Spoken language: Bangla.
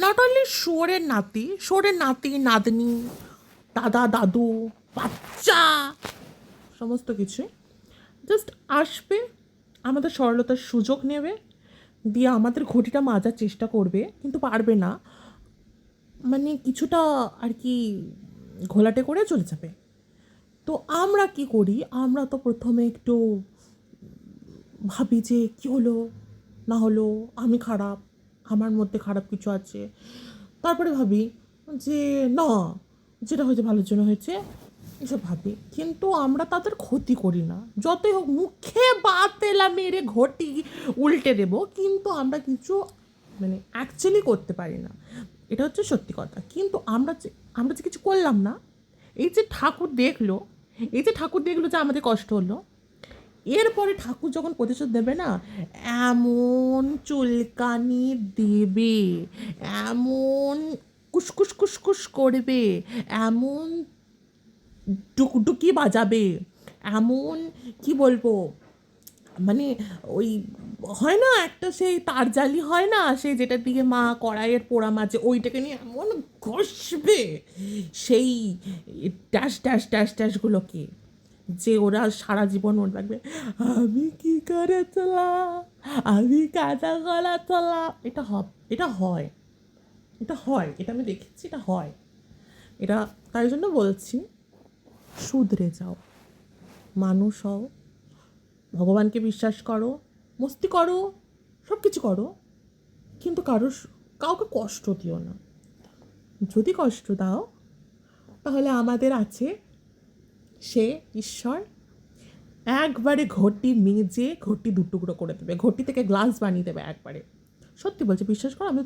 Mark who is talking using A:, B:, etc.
A: নট অনলি শোরের নাতি নাতনি, দাদা দাদু, বাচ্চা, সমস্ত কিছু জাস্ট আসবে, আমাদের সরলতার সুযোগ নেবে, দিয়ে আমাদের ঘটিটা মাজার চেষ্টা করবে, কিন্তু পারবে না, মানে কিছুটা আর কি ঘোলাটে করে চলে যাবে। তো আমরা কি করি, আমরা তো প্রথমে একটু ভাবি যে কী হলো না হলো, আমি খারাপ, আমার মধ্যে খারাপ কিছু আছে। তারপরে ভাবি যে না, যেটা হয়েছে ভালোর জন্য হয়েছে, এসব ভাবি, কিন্তু আমরা তাদের ক্ষতি করি না। যতই হোক মুখে বাতেলা মেরে ঘটি উল্টে দেব, কিন্তু আমরা কিছু মানে অ্যাকচুয়ালি করতে পারি না, এটা হচ্ছে সত্যি কথা। কিন্তু আমরা যে কিছু করলাম না, এই যে ঠাকুর দেখলো, যে আমাদের কষ্ট হলো, এরপরে ঠাকুর যখন প্রতিশোধ দেবে না, এমন চুলকানি দেবে, এমন কুসকুস কুসকুস করবে, এমন ডুকডুকি বাজাবে, এমন কি বলবো, মানে ওই হয় না একটা সেই তারজালি হয় না, সেই যেটার দিকে মা কড়াইয়ের পোড়া মাঝে ওইটাকে নিয়ে এমন ঘষবে, সেই ড্যাশ ড্যাশ ড্যাশ ড্যাশগুলোকে, যে ওরা সারা জীবন মনে রাখবে, আমি কি করেছিলাম, আমি কাঁচা গলা চলা। এটা হয়, এটা আমি দেখেছি, এটা হয়। এটা তাই জন্য বলছি, শুধরে যাও, মানুষ হও, ভগবানকে বিশ্বাস করো, মস্তি করো, সব কিছু করো, কিন্তু কাউকে কষ্ট দিও না। যদি কষ্ট দাও, তাহলে আমাদের আছে সে ঈশ্বর, একবারে ঘটি মেজে ঘটি দুটুকরো করে দেবে, ঘটি থেকে গ্লাস বানিয়ে দেবে একবারে। সত্যি বলছি, বিশ্বাস করো, আমি